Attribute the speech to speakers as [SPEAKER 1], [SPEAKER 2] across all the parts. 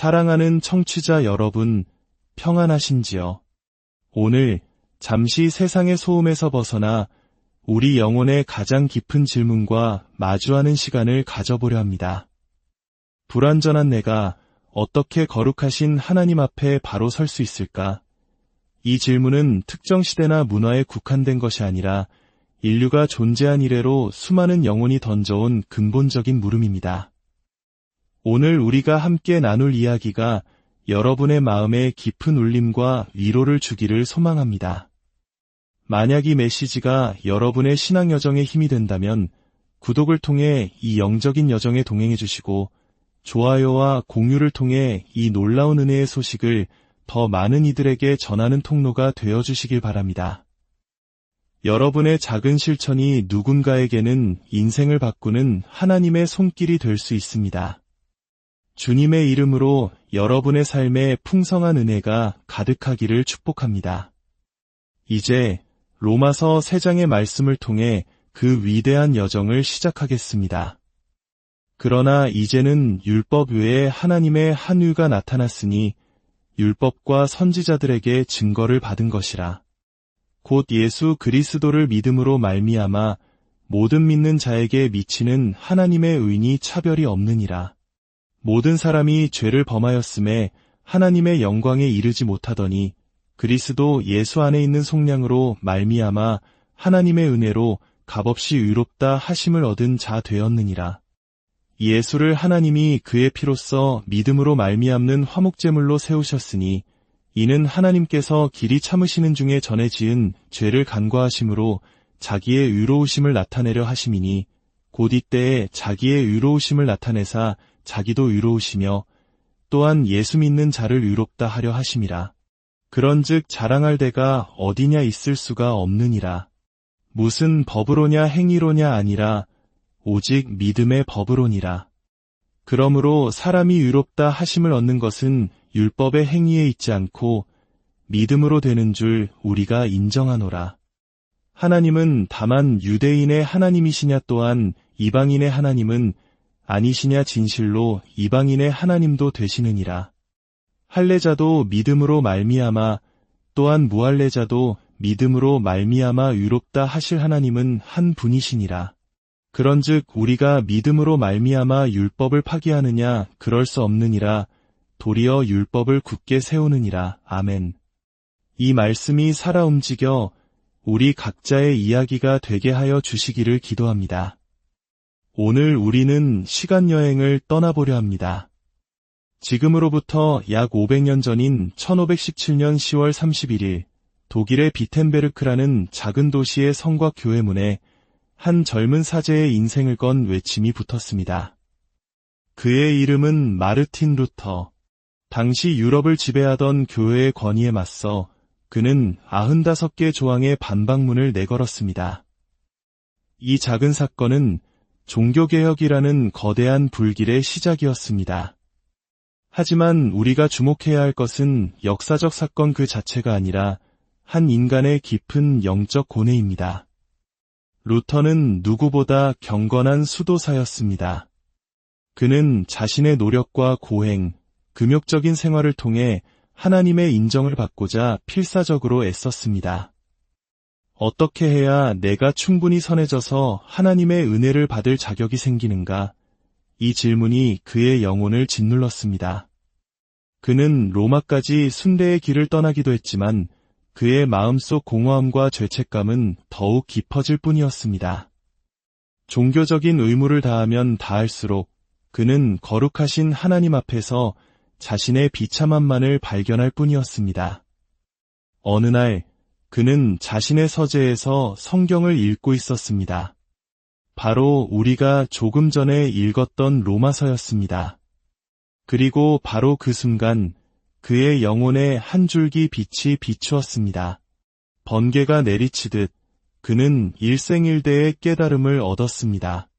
[SPEAKER 1] 사랑하는 청취자 여러분, 평안하신지요? 오늘 잠시 세상의 소음에서 벗어나 우리 영혼의 가장 깊은 질문과 마주하는 시간을 가져보려 합니다. 불완전한 내가 어떻게 거룩하신 하나님 앞에 바로 설 수 있을까? 이 질문은 특정 시대나 문화에 국한된 것이 아니라 인류가 존재한 이래로 수많은 영혼이 던져온 근본적인 물음입니다. 오늘 우리가 함께 나눌 이야기가 여러분의 마음에 깊은 울림과 위로를 주기를 소망합니다. 만약 이 메시지가 여러분의 신앙 여정에 힘이 된다면 구독을 통해 이 영적인 여정에 동행해 주시고 좋아요와 공유를 통해 이 놀라운 은혜의 소식을 더 많은 이들에게 전하는 통로가 되어 주시길 바랍니다. 여러분의 작은 실천이 누군가에게는 인생을 바꾸는 하나님의 손길이 될 수 있습니다. 주님의 이름으로 여러분의 삶에 풍성한 은혜가 가득하기를 축복합니다. 이제 로마서 3장의 말씀을 통해 그 위대한 여정을 시작하겠습니다. 그러나 이제는 율법 외에 하나님의 한유가 나타났으니 율법과 선지자들에게 증거를 받은 것이라. 곧 예수 그리스도를 믿음으로 말미암아 모든 믿는 자에게 미치는 하나님의 의인이 차별이 없느니라. 모든 사람이 죄를 범하였음에 하나님의 영광에 이르지 못하더니 그리스도 예수 안에 있는 속량으로 말미암아 하나님의 은혜로 값없이 의롭다 하심을 얻은 자 되었느니라. 예수를 하나님이 그의 피로써 믿음으로 말미암는 화목제물로 세우셨으니 이는 하나님께서 길이 참으시는 중에 전에 지은 죄를 간과하심으로 자기의 의로우심을 나타내려 하심이니 곧 이때에 자기의 의로우심을 나타내사 자기도 의로우시며 또한 예수 믿는 자를 의롭다 하려 하심이라. 그런즉 자랑할 데가 어디냐 있을 수가 없느니라. 무슨 법으로냐 행위로냐 아니라 오직 믿음의 법으로니라. 그러므로 사람이 의롭다 하심을 얻는 것은 율법의 행위에 있지 않고 믿음으로 되는 줄 우리가 인정하노라. 하나님은 다만 유대인의 하나님이시냐 또한 이방인의 하나님은 아니시냐 진실로 이방인의 하나님도 되시느니라. 할례자도 믿음으로 말미암아 또한 무할례자도 믿음으로 말미암아 의롭다 하실 하나님은 한 분이시니라. 그런즉 우리가 믿음으로 말미암아 율법을 파기하느냐 그럴 수 없느니라. 도리어 율법을 굳게 세우느니라. 아멘. 이 말씀이 살아 움직여 우리 각자의 이야기가 되게 하여 주시기를 기도합니다. 오늘 우리는 시간여행을 떠나보려 합니다. 지금으로부터 약 500년 전인 1517년 10월 31일 독일의 비텐베르크라는 작은 도시의 성곽 교회문에 한 젊은 사제의 인생을 건 외침이 붙었습니다. 그의 이름은 마르틴 루터. 당시 유럽을 지배하던 교회의 권위에 맞서 그는 95개 조항의 반박문을 내걸었습니다. 이 작은 사건은 종교개혁이라는 거대한 불길의 시작이었습니다. 하지만 우리가 주목해야 할 것은 역사적 사건 그 자체가 아니라 한 인간의 깊은 영적 고뇌입니다. 루터는 누구보다 경건한 수도사였습니다. 그는 자신의 노력과 고행, 금욕적인 생활을 통해 하나님의 인정을 받고자 필사적으로 애썼습니다. 어떻게 해야 내가 충분히 선해져서 하나님의 은혜를 받을 자격이 생기는가? 이 질문이 그의 영혼을 짓눌렀습니다. 그는 로마까지 순례의 길을 떠나기도 했지만 그의 마음속 공허함과 죄책감은 더욱 깊어질 뿐이었습니다. 종교적인 의무를 다하면 다할수록 그는 거룩하신 하나님 앞에서 자신의 비참함만을 발견할 뿐이었습니다. 어느 날 그는 자신의 서재에서 성경을 읽고 있었습니다. 바로 우리가 조금 전에 읽었던 로마서였습니다. 그리고 바로 그 순간 그의 영혼에 한 줄기 빛이 비추었습니다. 번개가 내리치듯 그는 일생일대의 깨달음을 얻었습니다.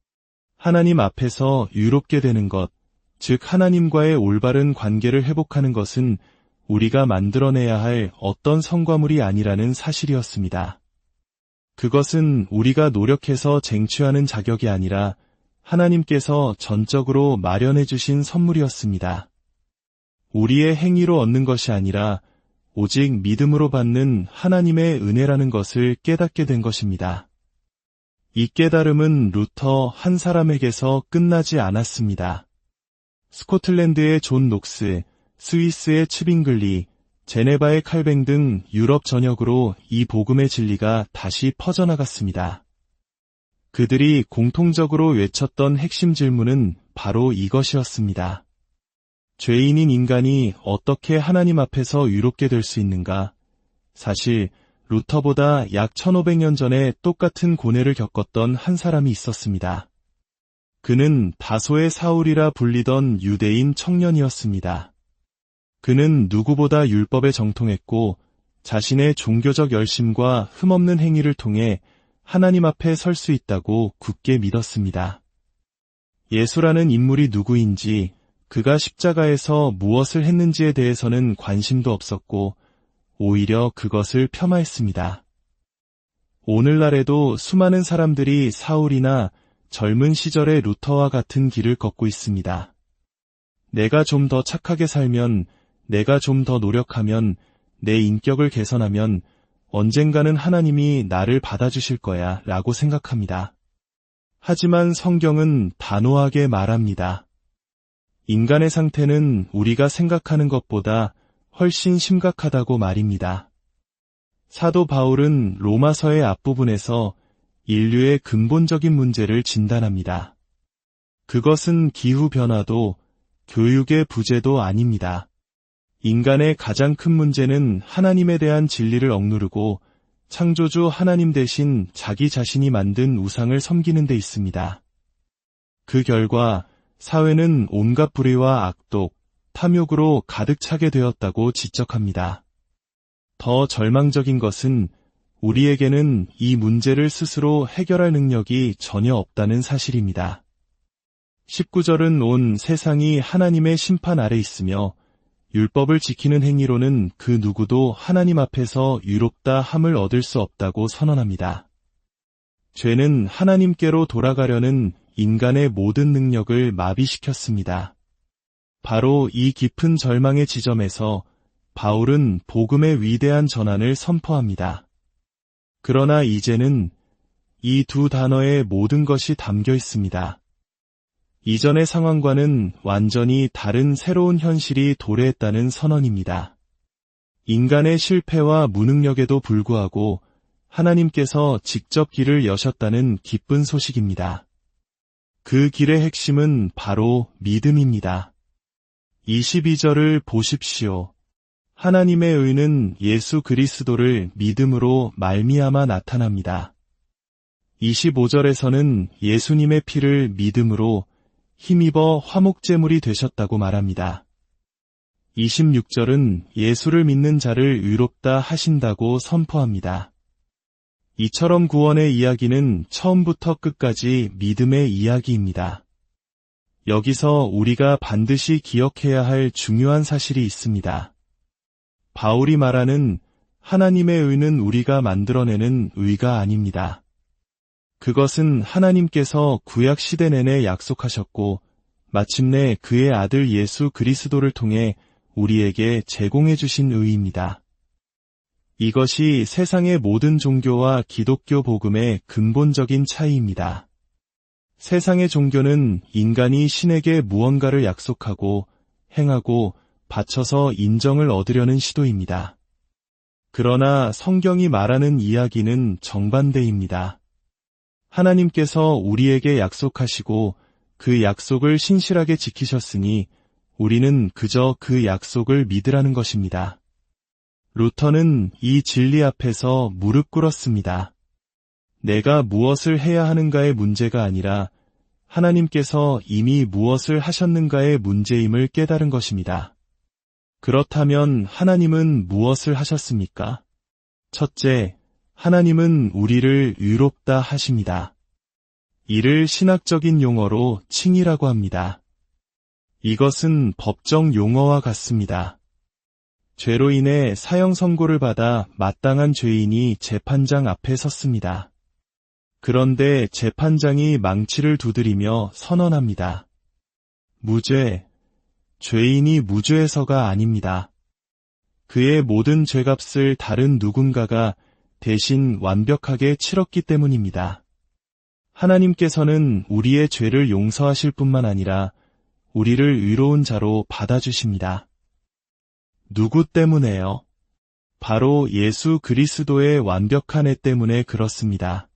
[SPEAKER 1] 하나님 앞에서 의롭게 되는 것, 즉 하나님과의 올바른 관계를 회복하는 것은 우리가 만들어내야 할 어떤 성과물이 아니라는 사실이었습니다. 그것은 우리가 노력해서 쟁취하는 자격이 아니라 하나님께서 전적으로 마련해 주신 선물이었습니다. 우리의 행위로 얻는 것이 아니라 오직 믿음으로 받는 하나님의 은혜라는 것을 깨닫게 된 것입니다. 이 깨달음은 루터 한 사람에게서 끝나지 않았습니다. 스코틀랜드의 존 녹스, 스위스의 츠빙글리, 제네바의 칼뱅 등 유럽 전역으로 이 복음의 진리가 다시 퍼져나갔습니다. 그들이 공통적으로 외쳤던 핵심 질문은 바로 이것이었습니다. 죄인인 인간이 어떻게 하나님 앞에서 의롭게 될 수 있는가? 사실 루터보다 약 1500년 전에 똑같은 고뇌를 겪었던 한 사람이 있었습니다. 그는 다소의 사울이라 불리던 유대인 청년이었습니다. 그는 누구보다 율법에 정통했고 자신의 종교적 열심과 흠없는 행위를 통해 하나님 앞에 설 수 있다고 굳게 믿었습니다. 예수라는 인물이 누구인지, 그가 십자가에서 무엇을 했는지에 대해서는 관심도 없었고 오히려 그것을 폄하했습니다. 오늘날에도 수많은 사람들이 사울이나 젊은 시절의 루터와 같은 길을 걷고 있습니다. 내가 좀 더 착하게 살면, 내가 좀 더 노력하면, 내 인격을 개선하면 언젠가는 하나님이 나를 받아주실 거야 라고 생각합니다. 하지만 성경은 단호하게 말합니다. 인간의 상태는 우리가 생각하는 것보다 훨씬 심각하다고 말입니다. 사도 바울은 로마서의 앞부분에서 인류의 근본적인 문제를 진단합니다. 그것은 기후변화도 교육의 부재도 아닙니다. 인간의 가장 큰 문제는 하나님에 대한 진리를 억누르고 창조주 하나님 대신 자기 자신이 만든 우상을 섬기는 데 있습니다. 그 결과 사회는 온갖 불의와 악독, 탐욕으로 가득 차게 되었다고 지적합니다. 더 절망적인 것은 우리에게는 이 문제를 스스로 해결할 능력이 전혀 없다는 사실입니다. 19절은 온 세상이 하나님의 심판 아래 있으며 율법을 지키는 행위로는 그 누구도 하나님 앞에서 의롭다 함을 얻을 수 없다고 선언합니다. 죄는 하나님께로 돌아가려는 인간의 모든 능력을 마비시켰습니다. 바로 이 깊은 절망의 지점에서 바울은 복음의 위대한 전환을 선포합니다. 그러나 이제는 이 두 단어에 모든 것이 담겨 있습니다. 이전의 상황과는 완전히 다른 새로운 현실이 도래했다는 선언입니다. 인간의 실패와 무능력에도 불구하고 하나님께서 직접 길을 여셨다는 기쁜 소식입니다. 그 길의 핵심은 바로 믿음입니다. 22절을 보십시오. 하나님의 의는 예수 그리스도를 믿음으로 말미암아 나타납니다. 25절에서는 예수님의 피를 믿음으로 힘입어 화목제물이 되셨다고 말합니다. 26절은 예수를 믿는 자를 의롭다 하신다고 선포합니다. 이처럼 구원의 이야기는 처음부터 끝까지 믿음의 이야기입니다. 여기서 우리가 반드시 기억해야 할 중요한 사실이 있습니다. 바울이 말하는 하나님의 의는 우리가 만들어내는 의가 아닙니다. 그것은 하나님께서 구약 시대 내내 약속하셨고 마침내 그의 아들 예수 그리스도를 통해 우리에게 제공해 주신 의입니다. 이것이 세상의 모든 종교와 기독교 복음의 근본적인 차이입니다. 세상의 종교는 인간이 신에게 무언가를 약속하고 행하고 바쳐서 인정을 얻으려는 시도입니다. 그러나 성경이 말하는 이야기는 정반대입니다. 하나님께서 우리에게 약속하시고 그 약속을 신실하게 지키셨으니 우리는 그저 그 약속을 믿으라는 것입니다. 루터는 이 진리 앞에서 무릎 꿇었습니다. 내가 무엇을 해야 하는가의 문제가 아니라 하나님께서 이미 무엇을 하셨는가의 문제임을 깨달은 것입니다. 그렇다면 하나님은 무엇을 하셨습니까? 첫째, 하나님은 우리를 의롭다 하십니다. 이를 신학적인 용어로 칭의라고 합니다. 이것은 법정 용어와 같습니다. 죄로 인해 사형 선고를 받아 마땅한 죄인이 재판장 앞에 섰습니다. 그런데 재판장이 망치를 두드리며 선언합니다. 무죄, 죄인이 무죄해서가 아닙니다. 그의 모든 죄값을 다른 누군가가 대신 완벽하게 치렀기 때문입니다. 하나님께서는 우리의 죄를 용서하실 뿐만 아니라 우리를 의로운 자로 받아주십니다. 누구 때문에요? 바로 예수 그리스도의 완벽한 애 때문에 그렇습니다.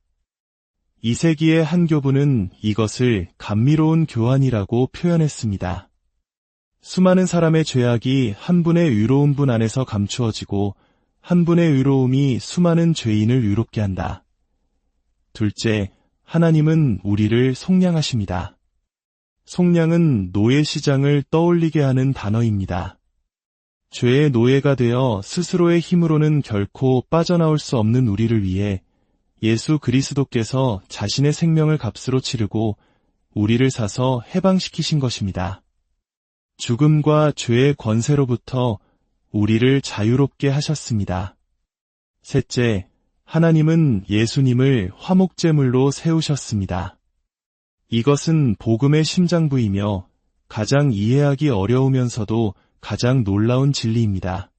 [SPEAKER 1] 이세기의 한 교부는 이것을 감미로운 교환이라고 표현했습니다. 수많은 사람의 죄악이 한 분의 의로운 분 안에서 감추어지고 한 분의 의로움이 수많은 죄인을 의롭게 한다. 둘째, 하나님은 우리를 속량하십니다. 속량은 노예 시장을 떠올리게 하는 단어입니다. 죄의 노예가 되어 스스로의 힘으로는 결코 빠져나올 수 없는 우리를 위해 예수 그리스도께서 자신의 생명을 값으로 치르고 우리를 사서 해방시키신 것입니다. 죽음과 죄의 권세로부터 우리를 자유롭게 하셨습니다. 셋째, 하나님은 예수님을 화목제물로 세우셨습니다. 이것은 복음의 심장부이며 가장 이해하기 어려우면서도 가장 놀라운 진리입니다.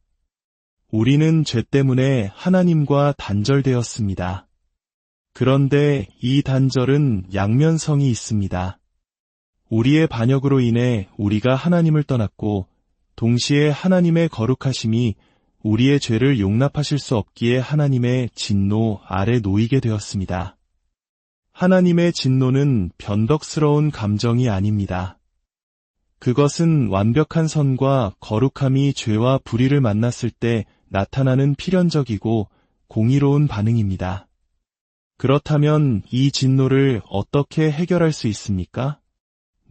[SPEAKER 1] 우리는 죄 때문에 하나님과 단절되었습니다. 그런데 이 단절은 양면성이 있습니다. 우리의 반역으로 인해 우리가 하나님을 떠났고 동시에 하나님의 거룩하심이 우리의 죄를 용납하실 수 없기에 하나님의 진노 아래 놓이게 되었습니다. 하나님의 진노는 변덕스러운 감정이 아닙니다. 그것은 완벽한 선과 거룩함이 죄와 불의를 만났을 때 나타나는 필연적이고 공의로운 반응입니다. 그렇다면 이 진노를 어떻게 해결할 수 있습니까?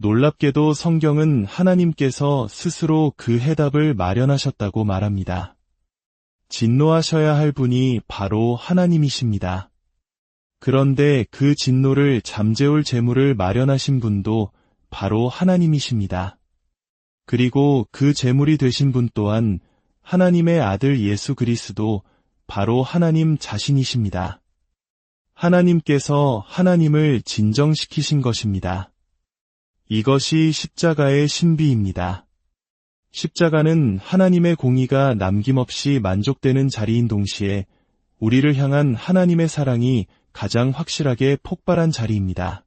[SPEAKER 1] 놀랍게도 성경은 하나님께서 스스로 그 해답을 마련하셨다고 말합니다. 진노하셔야 할 분이 바로 하나님이십니다. 그런데 그 진노를 잠재울 제물을 마련하신 분도 바로 하나님이십니다. 그리고 그 제물이 되신 분 또한 하나님의 아들 예수 그리스도 바로 하나님 자신이십니다. 하나님께서 하나님을 진정시키신 것입니다. 이것이 십자가의 신비입니다. 십자가는 하나님의 공의가 남김없이 만족되는 자리인 동시에 우리를 향한 하나님의 사랑이 가장 확실하게 폭발한 자리입니다.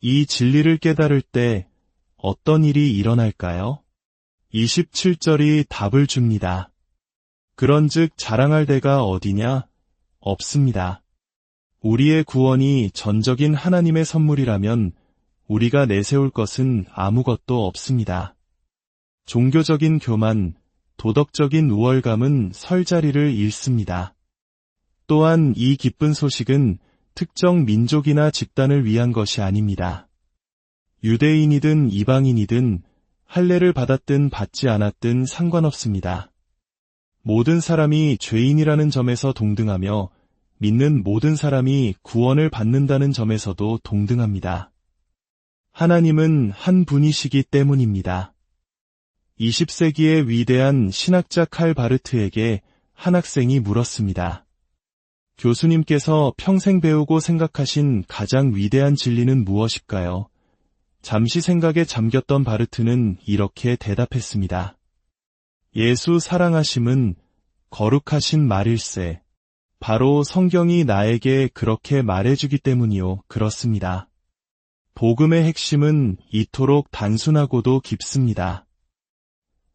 [SPEAKER 1] 이 진리를 깨달을 때 어떤 일이 일어날까요? 27절이 답을 줍니다. 그런즉 자랑할 데가 어디냐? 없습니다. 우리의 구원이 전적인 하나님의 선물이라면 우리가 내세울 것은 아무것도 없습니다. 종교적인 교만, 도덕적인 우월감은 설 자리를 잃습니다. 또한 이 기쁜 소식은 특정 민족이나 집단을 위한 것이 아닙니다. 유대인이든 이방인이든 할례를 받았든 받지 않았든 상관없습니다. 모든 사람이 죄인이라는 점에서 동등하며 믿는 모든 사람이 구원을 받는다는 점에서도 동등합니다. 하나님은 한 분이시기 때문입니다. 20세기의 위대한 신학자 칼 바르트에게 한 학생이 물었습니다. 교수님께서 평생 배우고 생각하신 가장 위대한 진리는 무엇일까요? 잠시 생각에 잠겼던 바르트는 이렇게 대답했습니다. 예수 사랑하심은 거룩하신 말일세. 바로 성경이 나에게 그렇게 말해주기 때문이요. 그렇습니다. 복음의 핵심은 이토록 단순하고도 깊습니다.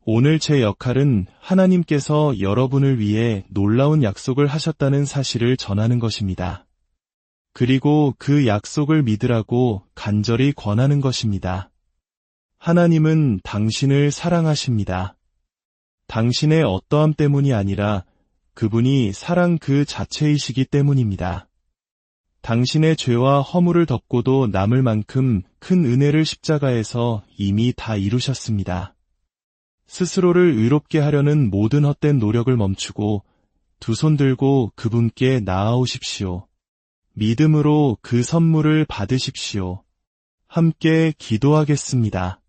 [SPEAKER 1] 오늘 제 역할은 하나님께서 여러분을 위해 놀라운 약속을 하셨다는 사실을 전하는 것입니다. 그리고 그 약속을 믿으라고 간절히 권하는 것입니다. 하나님은 당신을 사랑하십니다. 당신의 어떠함 때문이 아니라 그분이 사랑 그 자체이시기 때문입니다. 당신의 죄와 허물을 덮고도 남을 만큼 큰 은혜를 십자가에서 이미 다 이루셨습니다. 스스로를 의롭게 하려는 모든 헛된 노력을 멈추고 두 손 들고 그분께 나아오십시오. 믿음으로 그 선물을 받으십시오. 함께 기도하겠습니다.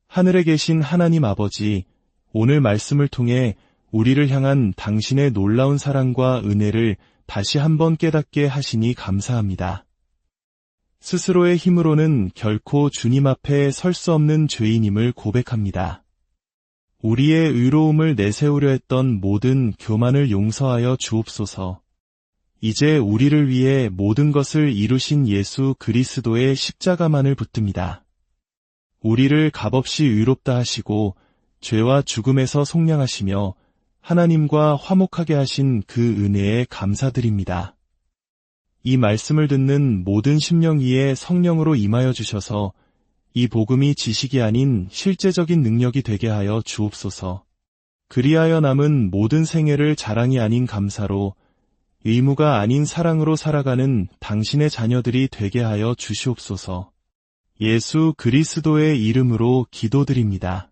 [SPEAKER 1] 하늘에 계신 하나님 아버지, 오늘 말씀을 통해 우리를 향한 당신의 놀라운 사랑과 은혜를 다시 한번 깨닫게 하시니 감사합니다. 스스로의 힘으로는 결코 주님 앞에 설 수 없는 죄인임을 고백합니다. 우리의 의로움을 내세우려 했던 모든 교만을 용서하여 주옵소서. 이제 우리를 위해 모든 것을 이루신 예수 그리스도의 십자가만을 붙듭니다. 우리를 값없이 의롭다 하시고 죄와 죽음에서 속량하시며 하나님과 화목하게 하신 그 은혜에 감사드립니다. 이 말씀을 듣는 모든 심령 위에 성령으로 임하여 주셔서 이 복음이 지식이 아닌 실제적인 능력이 되게 하여 주옵소서. 그리하여 남은 모든 생애를 자랑이 아닌 감사로 의무가 아닌 사랑으로 살아가는 당신의 자녀들이 되게 하여 주시옵소서. 예수 그리스도의 이름으로 기도드립니다.